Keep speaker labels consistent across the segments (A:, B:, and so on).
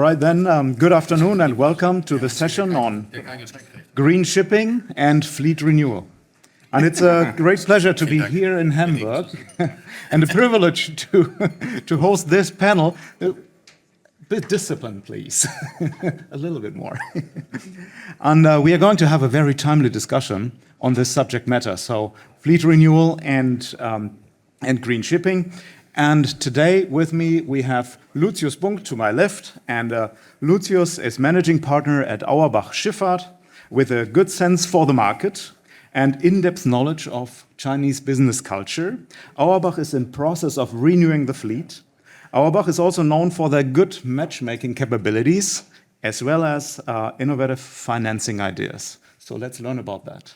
A: right then, good afternoon and welcome to the session on green shipping and fleet renewal. And it's a great pleasure to be here in Hamburg and a privilege to host this panel. A bit discipline, please. A little bit more. And we are going to have a very timely discussion on this subject matter. So fleet renewal and green shipping. And today with me we have Lucius Bunk to my left, and Lucius is managing partner at Auerbach Schifffahrt with a good sense for the market and in-depth knowledge of Chinese business culture. Auerbach is in process of renewing the fleet. Auerbach is also known for their good matchmaking capabilities as well as innovative financing ideas. So let's learn about that.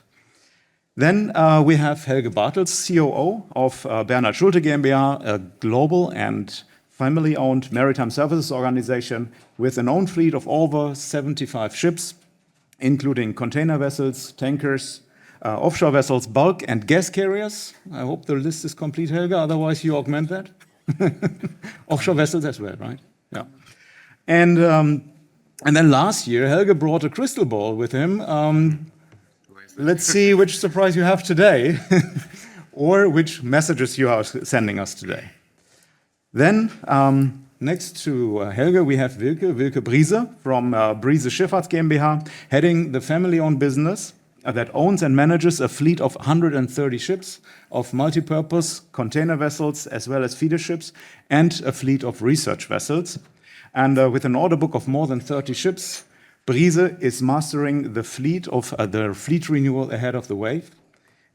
A: Then we have Helge Bartels, COO of Bernhard Schulte GmbH, a global and family-owned maritime services organization with an own fleet of over 75 ships, including container vessels, tankers, offshore vessels, bulk and gas carriers. I hope the list is complete, Helge, otherwise you augment that. Offshore vessels as well, right? Yeah. And then last year, Helge brought a crystal ball with him. Let's see which surprise you have today, or which messages you are sending us today. Then, next to Helge, we have Wilke Briese from Briese Schiffarts GmbH, heading the family-owned business that owns and manages a fleet of 130 ships of multi-purpose container vessels, as well as feeder ships, and a fleet of research vessels. And with an order book of more than 30 ships, Briese is mastering the fleet renewal ahead of the wave.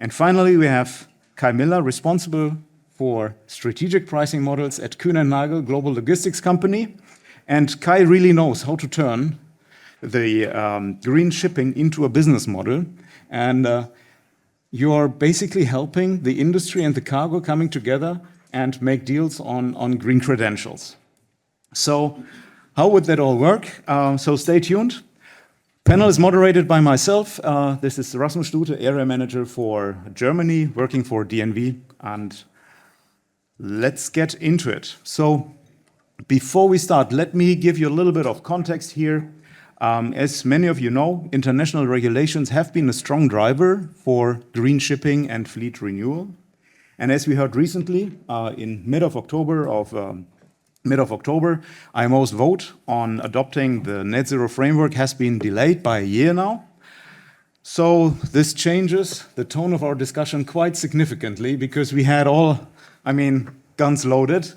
A: And finally, we have Kai Miller, responsible for strategic pricing models at Kuehne Nagel Global Logistics Company. And Kai really knows how to turn the green shipping into a business model. And you're basically helping the industry and the cargo coming together and make deals on green credentials. So how would that all work? So stay tuned. Panel is moderated by myself. This is Rasmus Stute, area manager for Germany, working for DNV. And let's get into it. So before we start, let me give you a little bit of context here. As many of you know, international regulations have been a strong driver for green shipping and fleet renewal. And as we heard recently, in mid-October, IMO's vote on adopting the net zero framework has been delayed by a year now. So this changes the tone of our discussion quite significantly because we had guns loaded.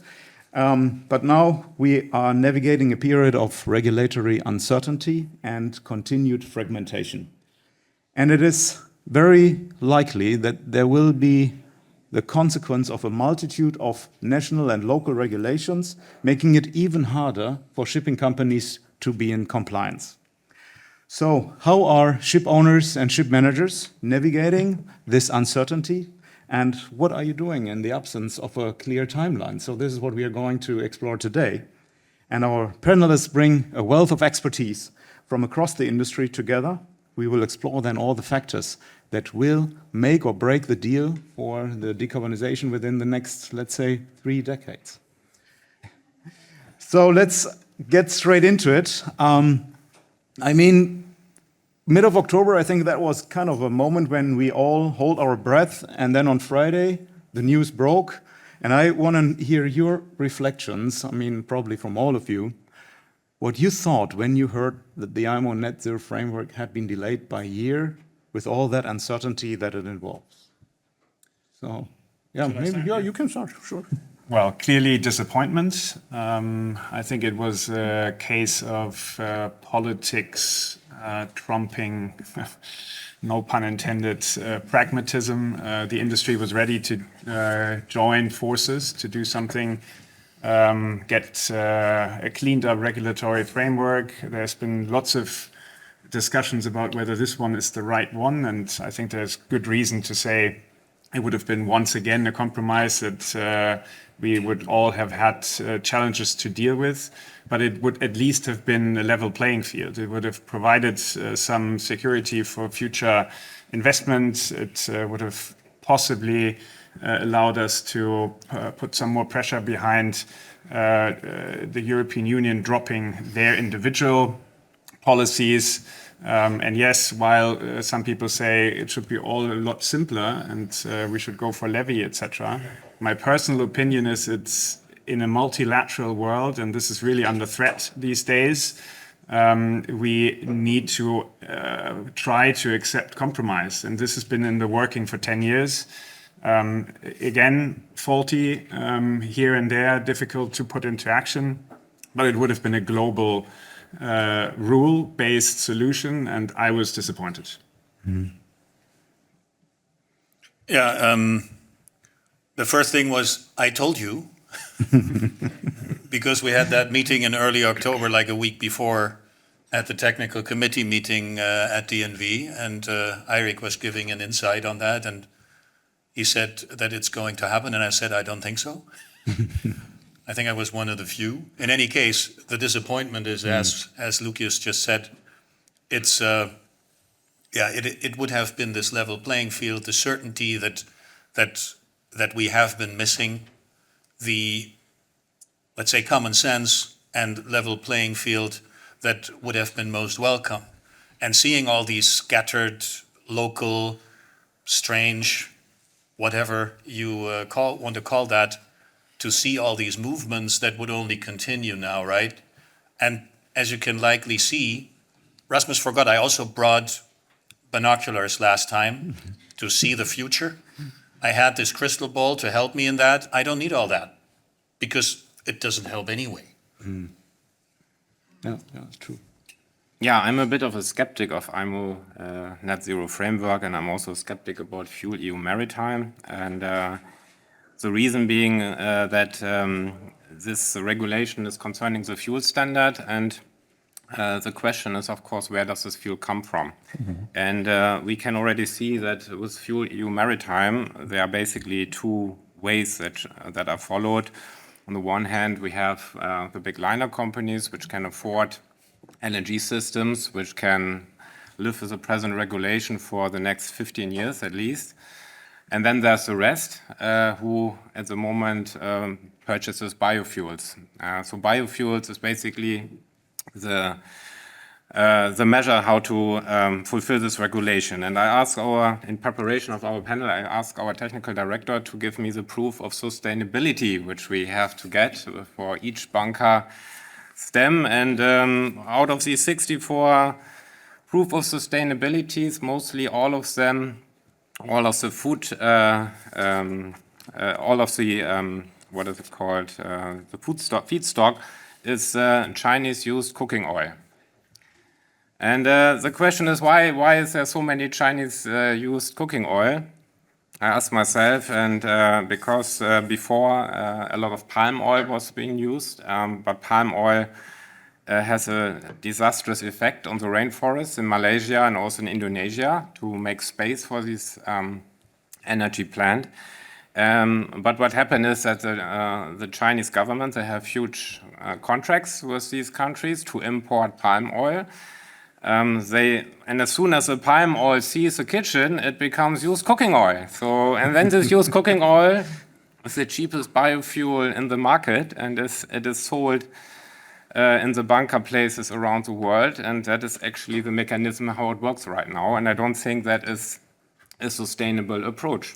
A: But now we are navigating a period of regulatory uncertainty and continued fragmentation. And it is very likely that there will be the consequence of a multitude of national and local regulations, making it even harder for shipping companies to be in compliance. So how are ship owners and ship managers navigating this uncertainty? And what are you doing in the absence of a clear timeline? So this is what we are going to explore today. And our panelists bring a wealth of expertise from across the industry together. We will explore then all the factors that will make or break the deal for the decarbonization within the next, let's say, 3 decades. So let's get straight into it. Mid-October, I think that was kind of a moment when we all hold our breath, and then on Friday, the news broke. And I want to hear your reflections, probably from all of you, what you thought when you heard that the IMO net zero framework had been delayed by a year with all that uncertainty that it involves. So, you can start, sure.
B: Well, clearly disappointment. I think it was a case of politics trumping, no pun intended, pragmatism. The industry was ready to join forces to do something, get a cleaned up regulatory framework. There's been lots of discussions about whether this one is the right one, and I think there's good reason to say it would have been once again a compromise that we would all have had challenges to deal with, but it would at least have been a level playing field. It would have provided some security for future investment. It would have possibly allowed us to put some more pressure behind the European Union dropping their individual policies. And yes, while some people say it should be all a lot simpler and we should go for levy, etc., my personal opinion is it's in a multilateral world, and this is really under threat these days. We need to try to accept compromise, and this has been in the working for 10 years. Again, faulty here and there, difficult to put into action, but it would have been a global rule-based solution, and I was disappointed.
C: Yeah, the first thing was, I told you, because we had that meeting in early October, like a week before, at the technical committee meeting at DNV, and Eirik was giving an insight on that, and he said that it's going to happen, and I said, I don't think so. I think I was one of the few. In any case, the disappointment is, as Lucius just said, it's it would have been this level playing field, the certainty that we have been missing, the, let's say, common sense and level playing field that would have been most welcome. And seeing all these scattered, local, strange, whatever you want to call that, to see all these movements that would only continue now, right? And as you can likely see, Rasmus forgot, I also brought binoculars last time to see the future. I had this crystal ball to help me in that. I don't need all that because it doesn't help anyway.
A: Yeah, it's true.
D: Yeah, I'm a bit of a skeptic of IMO net zero framework, and I'm also a skeptic about Fuel EU Maritime. And the reason being that this regulation is concerning the fuel standard, and the question is, of course, where does this fuel come from? And we can already see that with Fuel EU Maritime, there are basically two ways that are followed. On the one hand, we have the big liner companies which can afford LNG systems, which can live with the present regulation for the next 15 years at least. And then there's the rest, who at the moment purchases biofuels. So biofuels is basically the measure how to fulfill this regulation. And I asked in preparation of our panel, I asked our technical director to give me the proof of sustainability, which we have to get for each bunker stem. And out of these 64 proof of sustainabilities, mostly all of them, all of the food, all of the, what is it called, the feedstock is Chinese used cooking oil. And the question is, why is there so many Chinese used cooking oil? I asked myself, and because before a lot of palm oil was being used, but palm oil has a disastrous effect on the rainforests in Malaysia and also in Indonesia to make space for this energy plant. But what happened is that the Chinese government, they have huge contracts with these countries to import palm oil. And as soon as the palm oil sees the kitchen, it becomes used cooking oil. So, and then this used cooking oil is the cheapest biofuel in the market, and it is sold in the bunker places around the world. And that is actually the mechanism how it works right now. And I don't think that is a sustainable approach.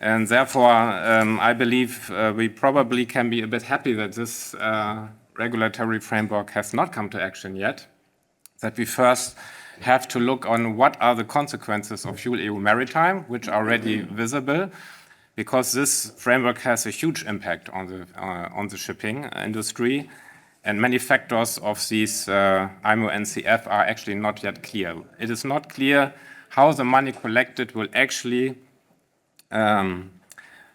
D: And therefore, I believe we probably can be a bit happy that this regulatory framework has not come to action yet. That we first have to look on what are the consequences of Fuel EU Maritime, which are already visible, because this framework has a huge impact on the shipping industry, and many factors of these IMO NCF are actually not yet clear. It is not clear how the money collected will actually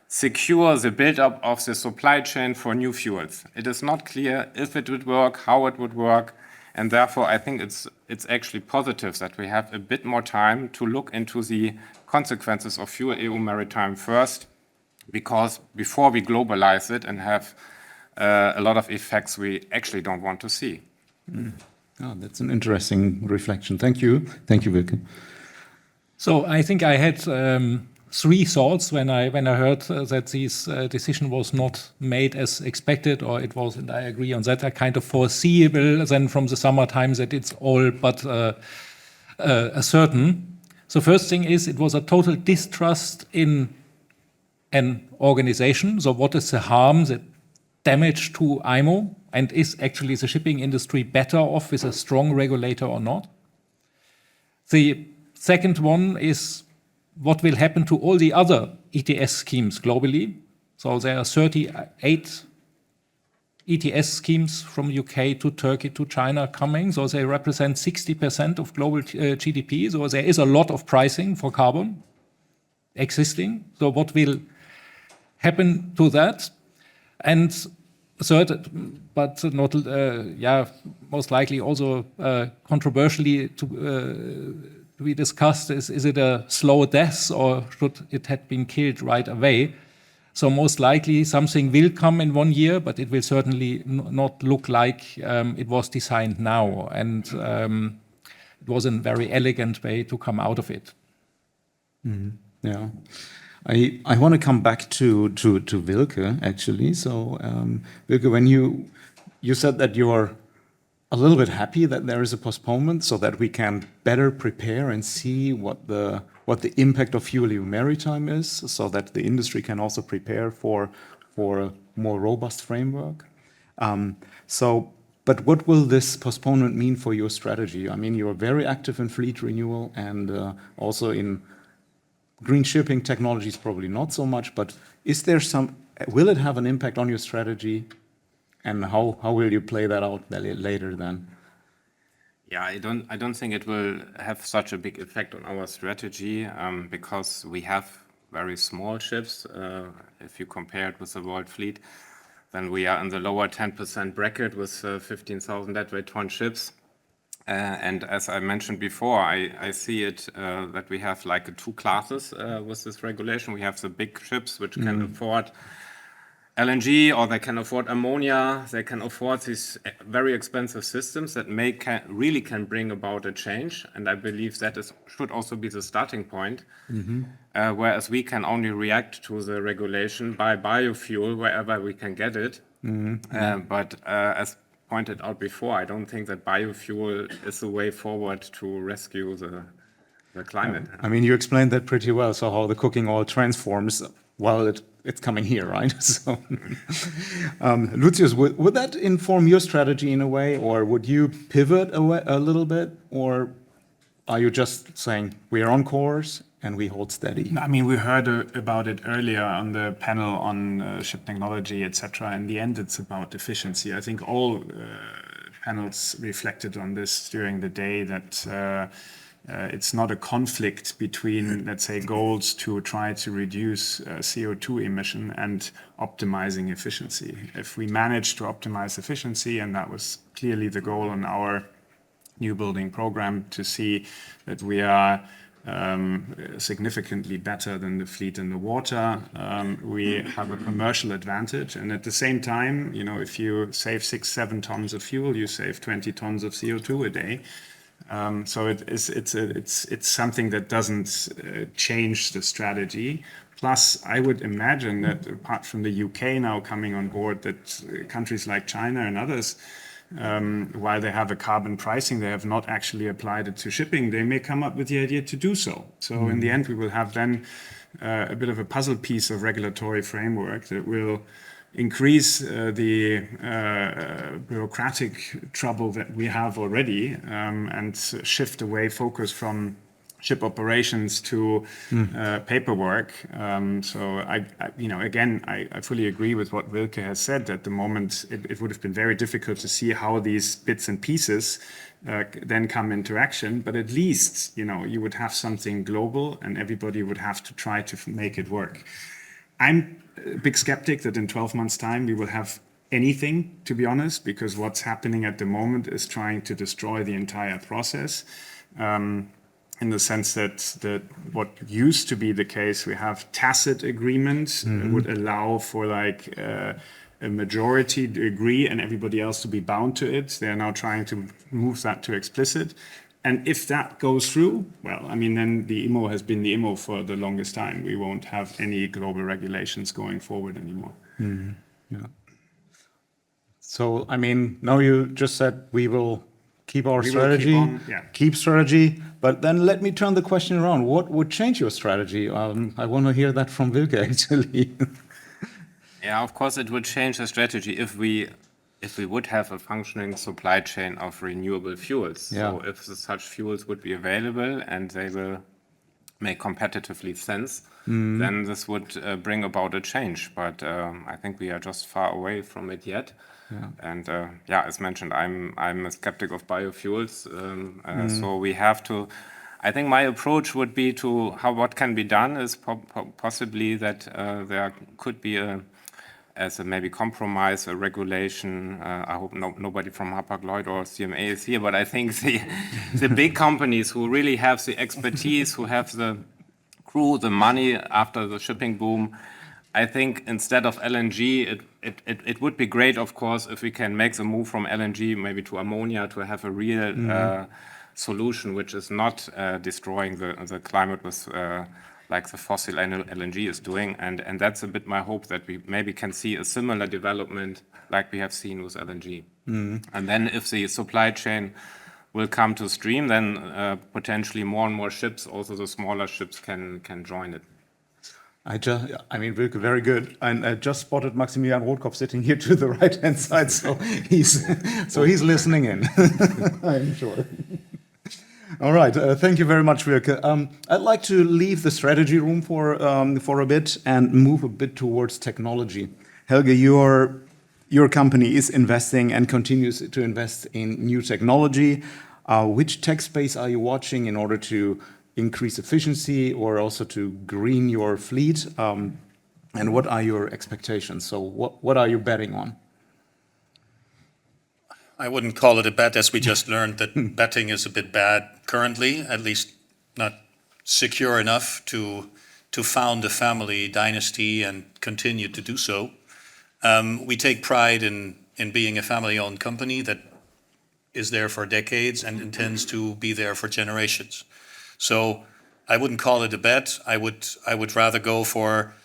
D: secure the build-up of the supply chain for new fuels. It is not clear if it would work, how it would work. And therefore, I think it's actually positive that we have a bit more time to look into the consequences of Fuel EU Maritime first, because before we globalize it and have a lot of effects we actually don't want to see.
A: Oh, that's an interesting reflection. Thank you. Thank you, Wilke.
E: So I think I had three thoughts when I heard that this decision was not made as expected, or it was, and I agree on that, kind of foreseeable then from the summertime that it's all but certain. So first thing is it was a total distrust in an organization. So what is the harm, the damage to IMO, and is actually the shipping industry better off with a strong regulator or not? The second one is what will happen to all the other ETS schemes globally. So there are 38 ETS schemes from UK to Turkey to China coming. So they represent 60% of global GDP. So there is a lot of pricing for carbon existing. So what will happen to that? And third, but not, most likely also controversially to be discussed is it a slow death or should it have been killed right away? So most likely something will come in 1 year, but it will certainly not look like it was designed now. And it was a very elegant way to come out of it.
A: Mm-hmm. Yeah. I want to come back to Wilke, actually. So, Wilke, when you said that you are a little bit happy that there is a postponement so that we can better prepare and see what the impact of FuelEU Maritime is, so that the industry can also prepare for a more robust framework. But what will this postponement mean for your strategy? I mean, you're very active in fleet renewal and also in green shipping technologies, probably not so much, but will it have an impact on your strategy? And how will you play that out later then?
D: Yeah, I don't think it will have such a big effect on our strategy because we have very small ships. If you compare it with the world fleet, then we are in the lower 10% bracket with 15,000 deadweight ton ships. And as I mentioned before, I see it that we have like two classes with this regulation. We have the big ships which can afford LNG, or they can afford ammonia. They can afford these very expensive systems that really can bring about a change. And I believe that should also be the starting point. Whereas we can only react to the regulation by biofuel wherever we can get it. But as pointed out before, I don't think that biofuel is the way forward to rescue the climate.
A: I mean, you explained that pretty well. So how the cooking oil transforms while it's coming here, right? So, Lucius, would that inform your strategy in a way, or would you pivot a little bit, or are you just saying we are on course and we hold steady?
B: I mean, we heard about it earlier on the panel on ship technology, etc. In the end, it's about efficiency. I think all panels reflected on this during the day, that it's not a conflict between, let's say, goals to try to reduce CO2 emission and optimizing efficiency. If we manage to optimize efficiency, and that was clearly the goal on our new building program, to see that we are significantly better than the fleet in the water, we have a commercial advantage. And at the same time, you know, if you save 6-7 tons of fuel, you save 20 tons of CO2 a day. So it's something that doesn't change the strategy. Plus, I would imagine that apart from the UK now coming on board, that countries like China and others, while they have a carbon pricing, they have not actually applied it to shipping. They may come up with the idea to do so. So in the end, we will have then a bit of a puzzle piece of regulatory framework that will increase the bureaucratic trouble that we have already, and shift away focus from ship operations to paperwork. So I fully agree with what Wilke has said. At the moment, it would have been very difficult to see how these bits and pieces then come into action. But at least, you know, you would have something global, and everybody would have to try to make it work. I'm a big skeptic that in 12 months' time we will have anything, to be honest, because what's happening at the moment is trying to destroy the entire process. In the sense that what used to be the case, we have tacit agreements that would allow for like a majority to agree and everybody else to be bound to it. They are now trying to move that to explicit. And if that goes through, well, I mean, then the IMO has been the IMO for the longest time. We won't have any global regulations going forward anymore.
A: Yeah. So, I mean, now you just said we will keep our
B: We will
A: strategy,
B: keep on, yeah.
A: keep strategy, but then let me turn the question around. What would change your strategy? I want to hear that from Wilke, actually.
D: Yeah, of course, it would change the strategy if we would have a functioning supply chain of renewable fuels.
A: Yeah.
D: So if such fuels would be available and they will make competitively sense, then this would bring about a change. But I think we are just far away from it yet.
A: Yeah.
D: And yeah, as mentioned, I'm a skeptic of biofuels. So we have to. I think my approach would be to what can be done is possibly that there could be as a maybe compromise, a regulation. I hope nobody from Hapag-Lloyd or CMA is here, but I think the big companies who really have the expertise, who have the crew, the money after the shipping boom, I think instead of LNG, it would be great, of course, if we can make the move from LNG maybe to ammonia to have a real solution which is not destroying the climate with like the fossil LNG is doing. And that's a bit my hope, that we maybe can see a similar development like we have seen with LNG. And then if the supply chain will come to stream, then potentially more and more ships, also the smaller ships, can join it.
A: I mean, Wilke, very good. And I just spotted Maximilian Rotkopf sitting here to the right-hand side, so he's listening in, I'm sure. All right, thank you very much, Wilke. I'd like to leave the strategy room for a bit and move a bit towards technology. Helge, your company is investing and continues to invest in new technology. Which tech space are you watching in order to increase efficiency or also to green your fleet? And what are your expectations? So what are you betting on?
C: I wouldn't call it a bet, as we just learned that betting is a bit bad currently, at least not secure enough to found a family dynasty and continue to do so. We take pride in being a family-owned company that is there for decades and intends to be there for generations. So I wouldn't call it a bet. I would rather go for,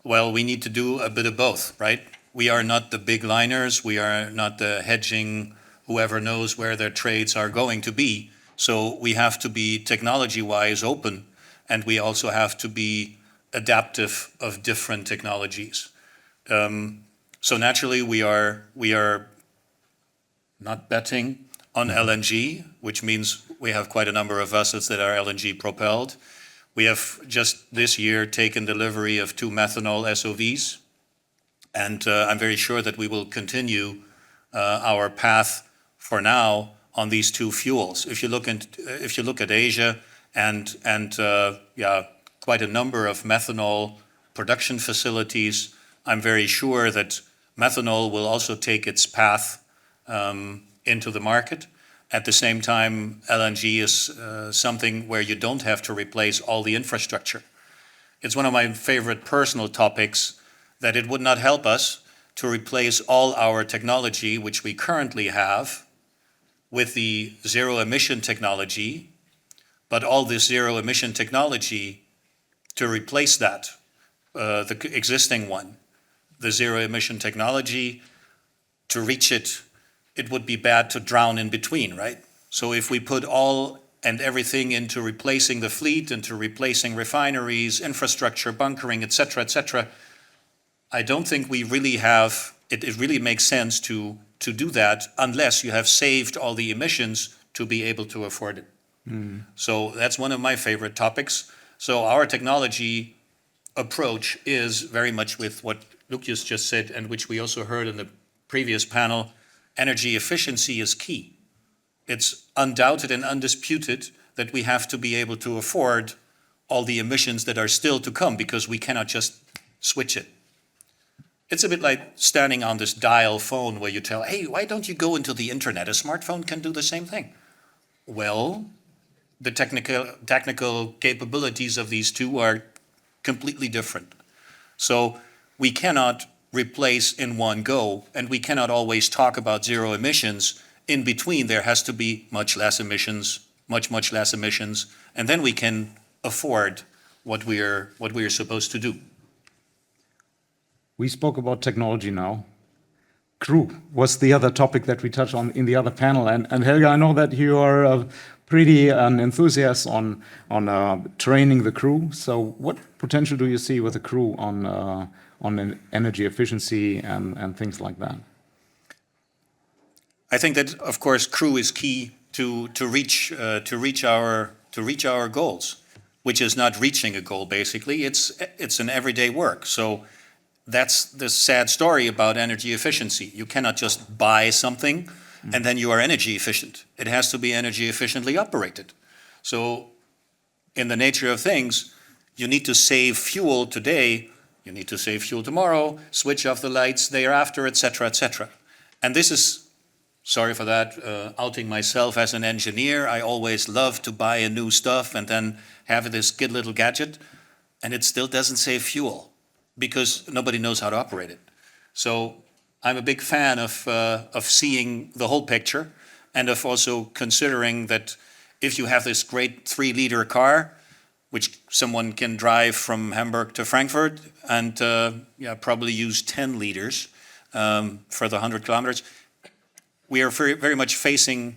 C: well, we need to do a bit of both, right? We are not the big liners. We are not the hedging, whoever knows where their trades are going to be. So we have to be technology-wise open, and we also have to be adaptive of different technologies. So naturally, we are not betting on LNG, which means we have quite a number of vessels that are LNG propelled. We have just this year taken delivery of 2 methanol SOVs, and I'm very sure that we will continue our path for now on these 2 fuels. If you look at Asia and quite a number of methanol production facilities, I'm very sure that methanol will also take its path into the market. At the same time, LNG is something where you don't have to replace all the infrastructure. It's one of my favorite personal topics that it would not help us to replace all our technology, which we currently have, with the zero emission technology, but all this zero emission technology to replace that, the existing one, the zero emission technology, to reach it, it would be bad to drown in between, right? So if we put all and everything into replacing the fleet, into replacing refineries, infrastructure, bunkering, etc., I don't think we really have, it really makes sense to do that unless you have saved all the emissions to be able to afford it. So that's one of my favorite topics. So our technology approach is very much with what Lucius just said, and which we also heard in the previous panel. Energy efficiency is key. It's undoubted and undisputed that we have to be able to afford all the emissions that are still to come, because we cannot just switch it. It's a bit like standing on this dial phone where you tell, hey, why don't you go into the internet? A smartphone can do the same thing. Well, the technical capabilities of these two are completely different. So we cannot replace in one go, and we cannot always talk about zero emissions. In between, there has to be much less emissions, much less emissions, and then we can afford what we are supposed to do.
A: We spoke about technology now. Crew was the other topic that we touched on in the other panel. And Helge, I know that you are pretty an enthusiast on training the crew. So what potential do you see with the crew on energy efficiency and things like that?
C: I think that, of course, crew is key to reach our goals, which is not reaching a goal. Basically, it's an everyday work. So that's the sad story about energy efficiency. You cannot just buy something and then you are energy efficient. It has to be energy efficiently operated. So in the nature of things, you need to save fuel today, you need to save fuel tomorrow, switch off the lights thereafter, etc., etc. And this is, sorry for that, outing myself as an engineer. I always love to buy a new stuff and then have this good little gadget, and it still doesn't save fuel because nobody knows how to operate it. So I'm a big fan of seeing the whole picture and of also considering that if you have this great 3-liter car, which someone can drive from Hamburg to Frankfurt and probably use 10 liters for the 100 kilometers, we are very much facing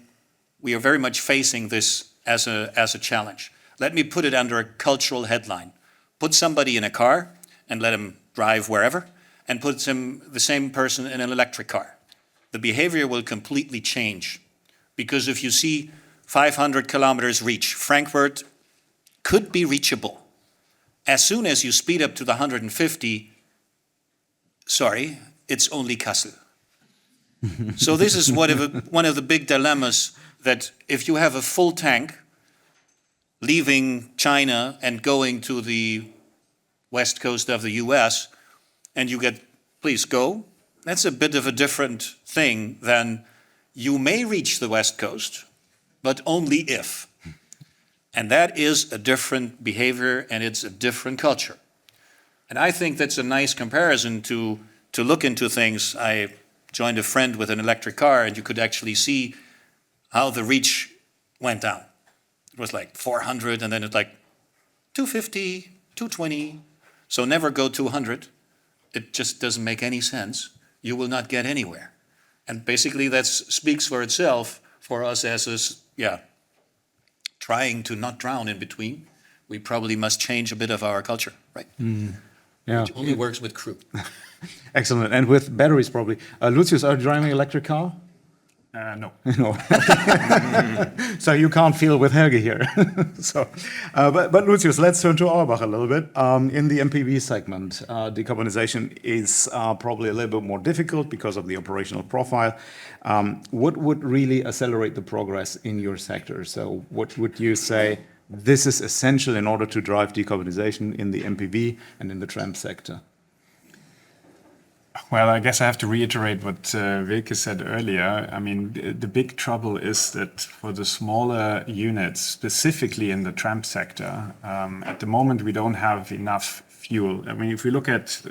C: this as a challenge. Let me put it under a cultural headline. Put somebody in a car and let him drive wherever, and put the same person in an electric car. The behavior will completely change. Because if you see 500 kilometers reach, Frankfurt could be reachable. As soon as you speed up to the 150, sorry, it's only Kassel. So this is one of the big dilemmas, that if you have a full tank leaving China and going to the west coast of the US, and you get, please go, that's a bit of a different thing than you may reach the west coast, but only if. And that is a different behavior and it's a different culture. And I think that's a nice comparison to look into things. I joined a friend with an electric car and you could actually see how the reach went down. It was like 400 and then it's like 250, 220. So never go 200. It just doesn't make any sense. You will not get anywhere. And basically that speaks for itself for us as trying to not drown in between. We probably must change a bit of our culture, right?
A: Yeah.
C: Which only works with crew.
A: Excellent. And with batteries probably. Lucius, are you driving an electric car?
B: No.
A: No. So you can't feel with Helge here. But Lucius, let's turn to Auerbach a little bit. In the MPV segment, decarbonization is probably a little bit more difficult because of the operational profile. What would really accelerate the progress in your sector? So what would you say this is essential in order to drive decarbonization in the MPV and in the tram sector?
B: Well, I guess I have to reiterate what Wilke said earlier. I mean, the big trouble is that for the smaller units, specifically in the tram sector, at the moment we don't have enough fuel. I mean, if we look at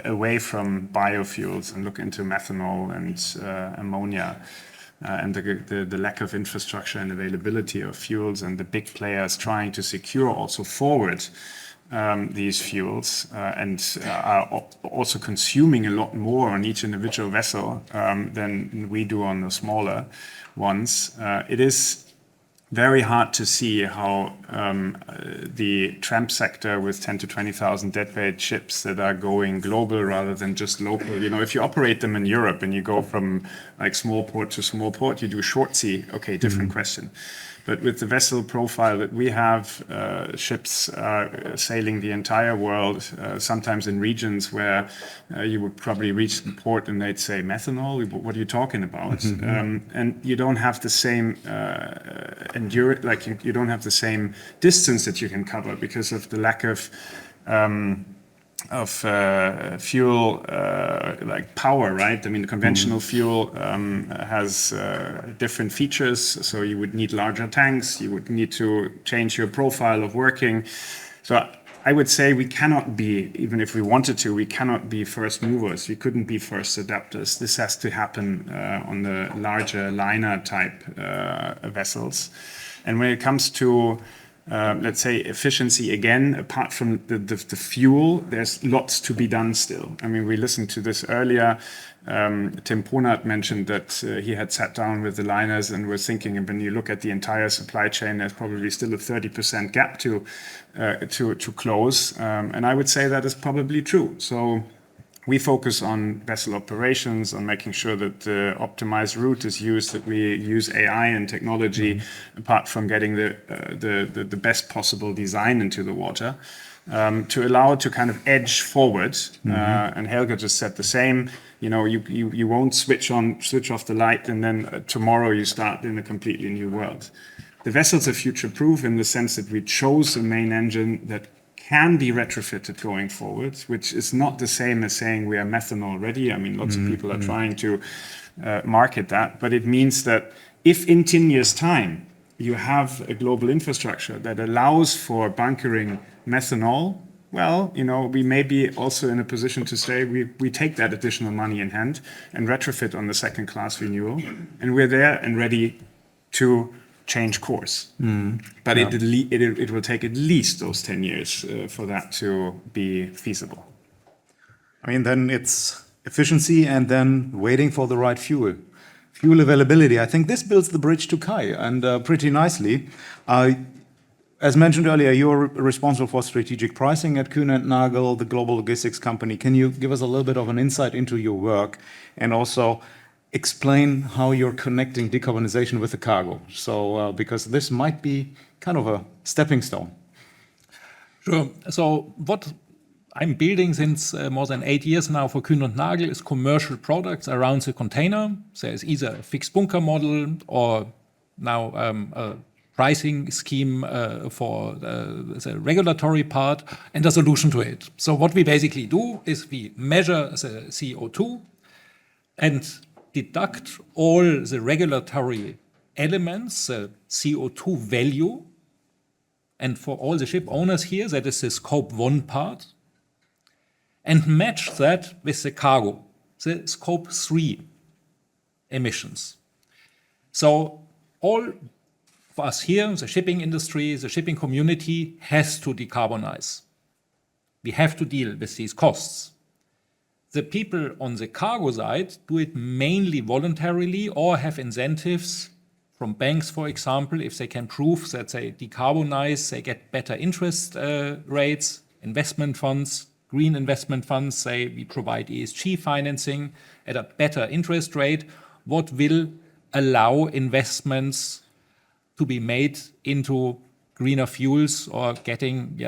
B: away from biofuels and look into methanol and ammonia, and the lack of infrastructure and availability of fuels, and the big players trying to secure also forward these fuels and are also consuming a lot more on each individual vessel than we do on the smaller ones. It is very hard to see how the tramp sector with 10 to 20,000 deadweight ships that are going global rather than just local. You know, if you operate them in Europe and you go from like small port to small port, you do short sea, okay, different question. But with the vessel profile that we have, ships sailing the entire world, sometimes in regions where you would probably reach the port and they'd say, methanol, what are you talking about? And you don't have the same you don't have the same distance that you can cover because of the lack of fuel like power, right? I mean, the conventional fuel has different features, so you would need larger tanks, you would need to change your profile of working. So I would say we cannot be, even if we wanted to, we cannot be first movers. We couldn't be first adapters. This has to happen on the larger liner type vessels. And when it comes to let's say efficiency again, apart from the fuel, there's lots to be done still. I mean, we listened to this earlier. Tim Ponard mentioned that he had sat down with the liners and was thinking, and when you look at the entire supply chain, there's probably still a 30% gap to close. And I would say that is probably true. So we focus on vessel operations, on making sure that the optimized route is used, that we use AI and technology, apart from getting the best possible design into the water, to allow it to kind of edge forward. And Helge just said the same. You know, you won't switch off the light and then tomorrow you start in a completely new world. The vessels are future-proof in the sense that we chose a main engine that can be retrofitted going forward, which is not the same as saying we are methanol ready. I mean, lots of people are trying to market that, but it means that if in 10 years' time you have a global infrastructure that allows for bunkering methanol, well, you know, we may be also in a position to say we take that additional money in hand and retrofit on the second-class renewal, and we're there and ready to change course. But it will take at least those 10 years for that to be feasible.
A: I mean, then it's efficiency and then waiting for the right fuel. Fuel availability. I think this builds the bridge to Kai, and pretty nicely. As mentioned earlier, you're responsible for strategic pricing at Kuehne Nagel, the global logistics company. Can you give us a little bit of an insight into your work and also explain how you're connecting decarbonization with the cargo? So, because this might be kind of a stepping stone.
E: Sure. So what I'm building since more than 8 years now for Kuehne Nagel is commercial products around the container. There's either a fixed bunker model or now a pricing scheme for the regulatory part and a solution to it. So what we basically do is we measure the CO2 and deduct all the regulatory elements, the CO2 value. And for all the ship owners here, that is the scope 1 part, and match that with the cargo, the scope 3 emissions. So all of us here, the shipping industry, the shipping community has to decarbonize. We have to deal with these costs. The people on the cargo side do it mainly voluntarily or have incentives from banks, for example, if they can prove that they decarbonize, they get better interest rates, investment funds, green investment funds, say we provide ESG financing at a better interest rate, what will allow investments to be made into greener fuels or getting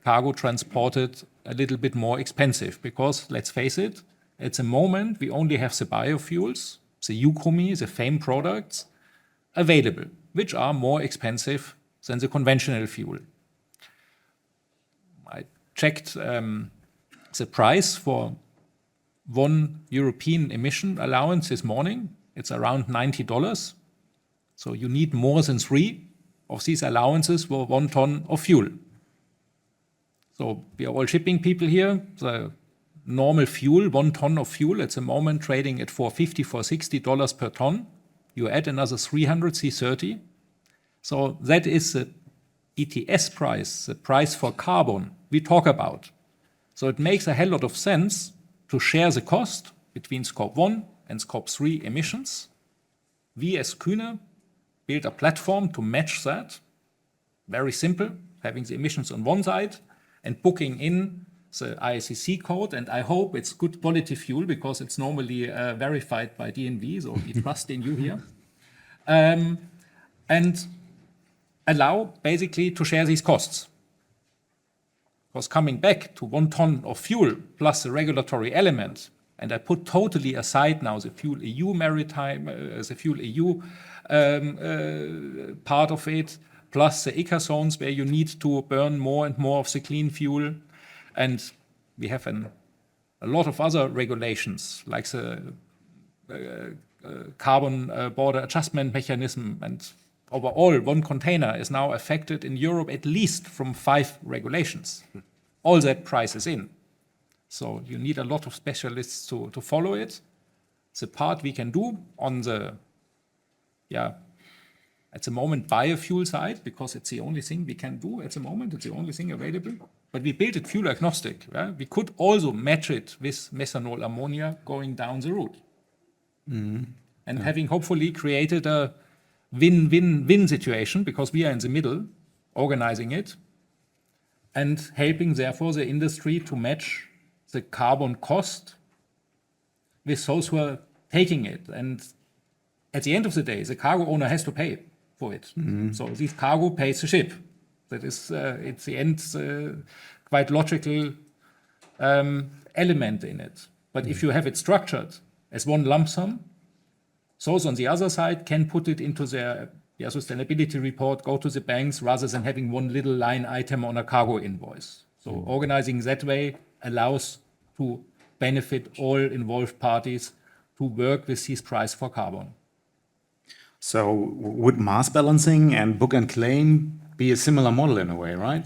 E: cargo transported a little bit more expensive. Because let's face it, at the moment we only have the biofuels, the Eucromy, the FAME products available, which are more expensive than the conventional fuel. I checked the price for 1 European emission allowance this morning. It's around $90. So you need more than 3 of these allowances for 1 ton of fuel. So we are all shipping people here. The normal fuel, 1 ton of fuel at the moment trading at $450, $460 per ton. You add another 300, C30. So that is the ETS price, the price for carbon we talk about. So it makes a hell lot of sense to share the cost between scope 1 and scope 3 emissions. We as Kuehne build a platform to match that. Very simple, having the emissions on one side and booking in the ISCC code. And I hope it's good quality fuel because it's normally verified by DNV, so we trust in you here. And allow basically to share these costs. Because coming back to 1 ton of fuel plus the regulatory element, and I put totally aside now the Fuel EU Maritime, the Fuel EU part of it, plus the ECA zones where you need to burn more and more of the clean fuel. And we have a lot of other regulations like the carbon border adjustment mechanism. And overall, 1 container is now affected in Europe at least from 5 regulations. All that price is in. So you need a lot of specialists to follow it. The part we can do on the at the moment biofuel side, because it's the only thing we can do at the moment, it's the only thing available. But we built it fuel agnostic. Yeah? We could also match it with methanol ammonia going down the route. And having hopefully created a win-win-win situation, because we are in the middle, organizing it, and helping therefore the industry to match the carbon cost with those who are taking it. And at the end of the day, the cargo owner has to pay for it. So this cargo pays the ship. That is, it's the end, quite logical element in it. But if you have it structured as one lump sum, those on the other side can put it into their sustainability report, go to the banks, rather than having one little line item on a cargo invoice. So organizing that way allows to benefit all involved parties to work with this price for carbon.
A: So would mass balancing and book and claim be a similar model in a way, right?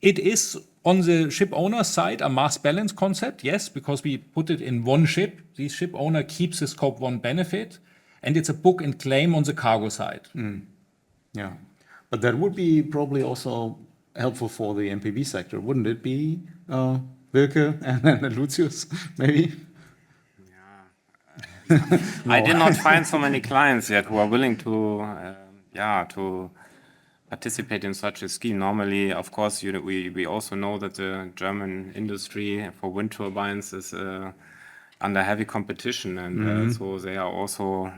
E: It is on the ship owner side a mass balance concept, yes, because we put it in one ship. The ship owner keeps the scope 1 benefit, and it's a book and claim on the cargo side.
A: Yeah, but that would be probably also helpful for the MPB sector, wouldn't it be, Wilke and Lucius, maybe?
D: I did not find so many clients yet who are willing to, to participate in such a scheme. Normally, of course, we also know that the German industry for wind turbines is under heavy competition, and so they are also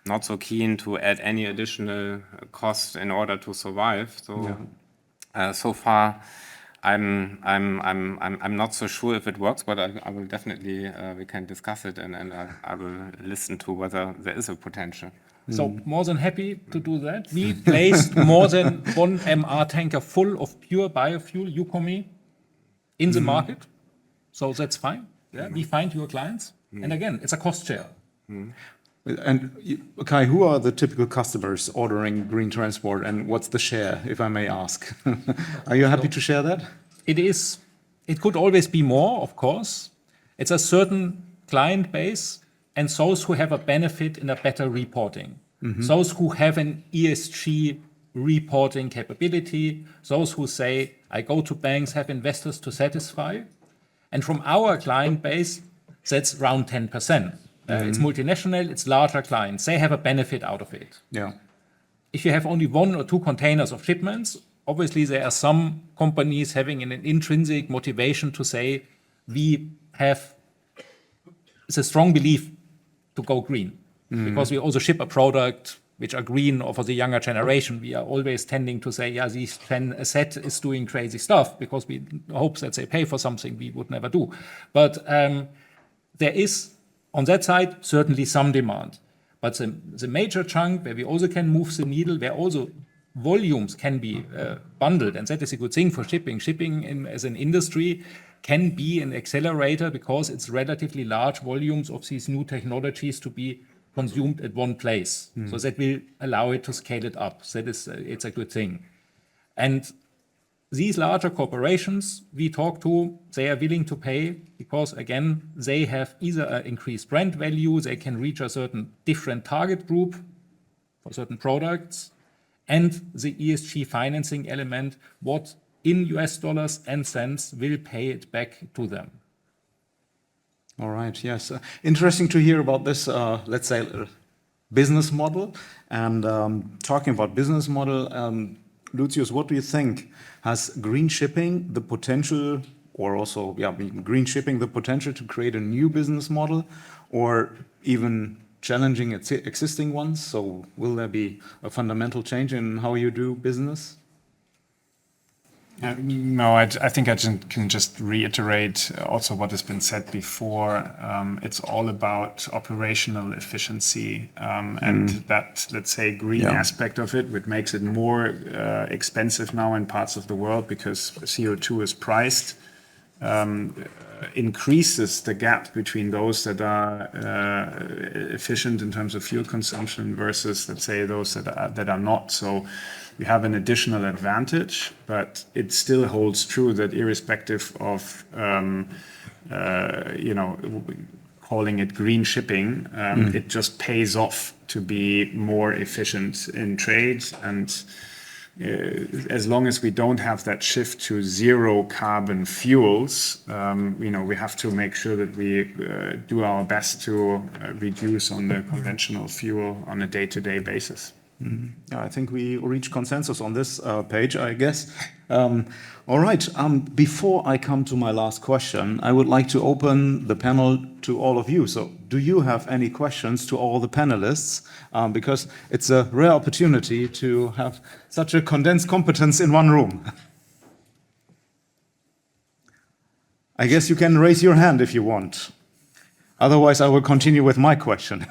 D: not so keen to add any additional cost in order to survive. So, so far, I'm not so sure if it works, but I will definitely we can discuss it, and I will listen to whether there is a potential.
E: So more than happy to do that. We placed more than one MR tanker full of pure biofuel, Yukomi, in the market. So that's fine. Yeah, we find your clients. And again, it's a cost share.
A: And Kai, who are the typical customers ordering green transport, and what's the share, if I may ask? Are you happy to share that?
E: It could always be more, of course. It's a certain client base and those who have a benefit in a better reporting. Those who have an ESG reporting capability, those who say, I go to banks, have investors to satisfy. And from our client base, that's around 10%. It's multinational, it's larger clients. They have a benefit out of it.
A: Yeah.
E: If you have only 1 or 2 containers of shipments, obviously there are some companies having an intrinsic motivation to say, we have it's a strong belief to go green, because we also ship a product which are green or for the younger generation. We are always tending to say, yeah, this set is doing crazy stuff, because we hope that they pay for something we would never do. But there is, on that side, certainly some demand. But the major chunk where we also can move the needle, where also volumes can be bundled, and that is a good thing for shipping. Shipping as an industry can be an accelerator, because it's relatively large volumes of these new technologies to be consumed at one place. So that will allow it to scale it up. That is, it's a good thing. And these larger corporations we talk to, they are willing to pay, because again, they have either an increased brand value, they can reach a certain different target group for certain products, and the ESG financing element, what in US dollars and cents will pay it back to them.
A: All right, yes. Interesting to hear about this, let's say, business model. And talking about business model, Lucius, what do you think? Has green shipping the potential, or also, green shipping the potential to create a new business model, or even challenging existing ones? So will there be a fundamental change in how you do business?
B: No, I think I can just reiterate also what has been said before. It's all about operational efficiency and that, let's say, green aspect of it, which makes it more expensive now in parts of the world because CO2 is priced, increases the gap between those that are efficient in terms of fuel consumption versus, let's say, those that are not. So we have an additional advantage, but it still holds true that irrespective of calling it green shipping, it just pays off to be more efficient in trade. And as long as we don't have that shift to zero carbon fuels, we have to make sure that we do our best to reduce on the conventional fuel on a day-to-day basis.
A: Yeah, I think we reach consensus on this page, I guess. All right. Before I come to my last question, I would like to open the panel to all of you. So, do you have any questions to all the panelists? Because it's a rare opportunity to have such a condensed competence in one room. I guess you can raise your hand if you want. Otherwise, I will continue with my question.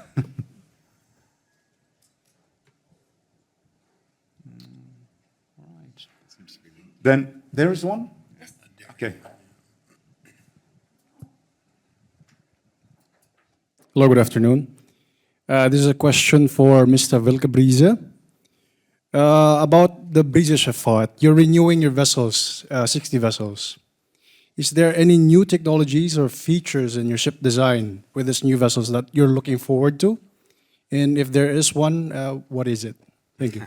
A: Then there is one? Okay.
F: Hello, good afternoon. This is a question for Mr. Wilke Briese. About the Briese Schifffahrt, you're renewing your vessels, 60 vessels. Is there any new technologies or features in your ship design with these new vessels that you're looking forward to? And if there is one, what is it? Thank you.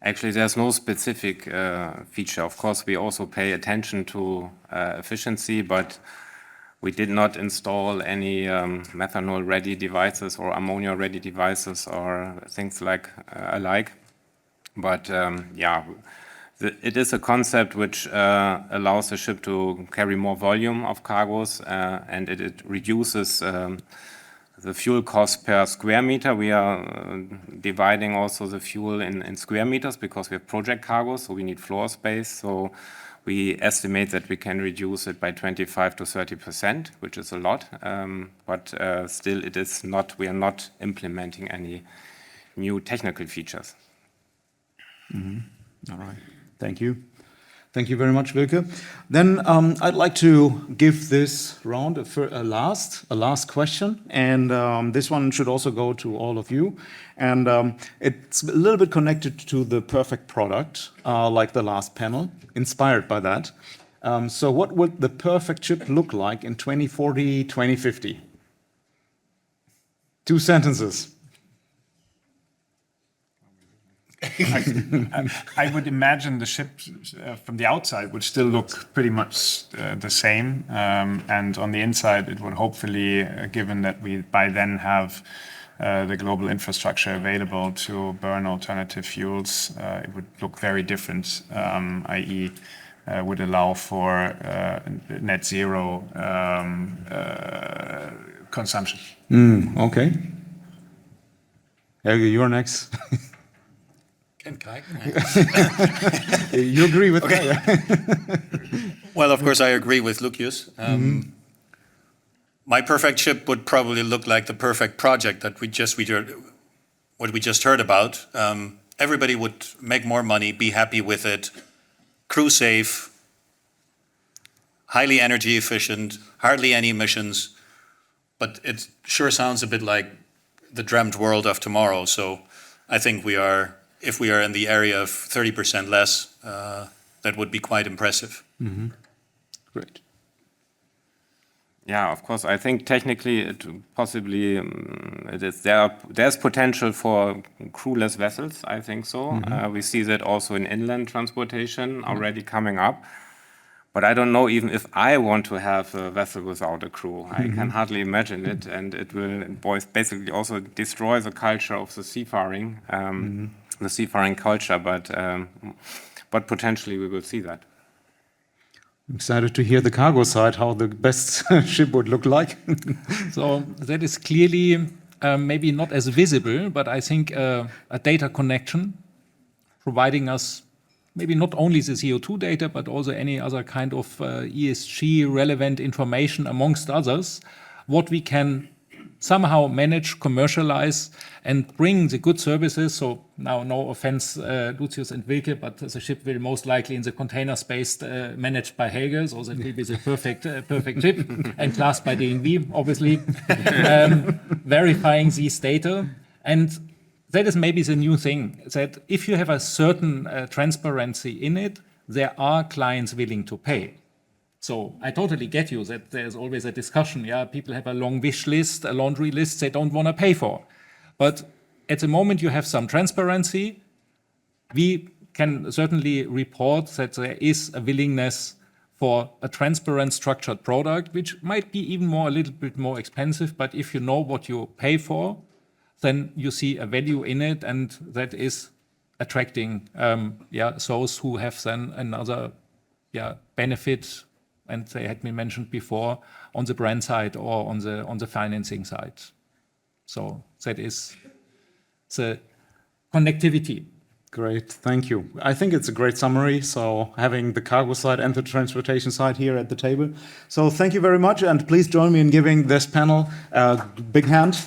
D: Actually, there's no specific feature. Of course, we also pay attention to efficiency, but we did not install any methanol-ready devices or ammonia-ready devices or things like alike. But it is a concept which allows the ship to carry more volume of cargoes, and it reduces the fuel cost per square meter. We are dividing also the fuel in square meters because we have project cargoes, so we need floor space. So we estimate that we can reduce it by 25 to 30%, which is a lot. But still, it is not. We are not implementing any new technical features.
A: All right. Thank you. Thank you very much, Wilke. Then I'd like to give this round a last question, and this one should also go to all of you. And it's a little bit connected to the perfect product, like the last panel, inspired by that. So what would the perfect ship look like in 2040, 2050? 2 sentences.
B: I would imagine the ship from the outside would still look pretty much the same. And on the inside, it would hopefully, given that we by then have the global infrastructure available to burn alternative fuels, it would look very different, i.e. Would allow for net zero consumption.
A: Okay. Helge, you're next. You agree with me?
C: Well, of course, I agree with Lucius. My perfect ship would probably look like the perfect project that we just heard about. Everybody would make more money, be happy with it, crew safe, highly energy efficient, hardly any emissions. But it sure sounds a bit like the dreamt world of tomorrow. So I think if we are in the area of 30% less, that would be quite impressive.
A: Great.
D: Yeah, of course. I think technically, it possibly it is there's potential for crewless vessels. I think so. We see that also in inland transportation already coming up. But I don't know even if I want to have a vessel without a crew. I can hardly imagine it, and it will basically also destroy the culture of the seafaring. The seafaring culture, but potentially we will see that.
A: I'm excited to hear the cargo side, how the best ship would look like.
E: So that is clearly maybe not as visible, but I think a data connection providing us maybe not only the CO2 data, but also any other kind of ESG relevant information amongst others, what we can somehow manage, commercialize, and bring the good services. So now, no offense, Lucius and Wilke, but the ship will most likely in the container space managed by Helge, so that will be the perfect ship, and classed by DNV, obviously, verifying these data. And that is maybe the new thing, that if you have a certain transparency in it, there are clients willing to pay. So I totally get you that there's always a discussion. Yeah, people have a long wish list, a laundry list they don't want to pay for. But at the moment you have some transparency. We can certainly report that there is a willingness for a transparent, structured product, which might be even a little bit more expensive. But if you know what you pay for, then you see a value in it, and that is attracting those who have then another benefit, and they had been mentioned before, on the brand side or on the financing side. So that is the connectivity.
A: Great, thank you. I think it's a great summary, so having the cargo side and the transportation side here at the table. So thank you very much, and please join me in giving this panel a big hand.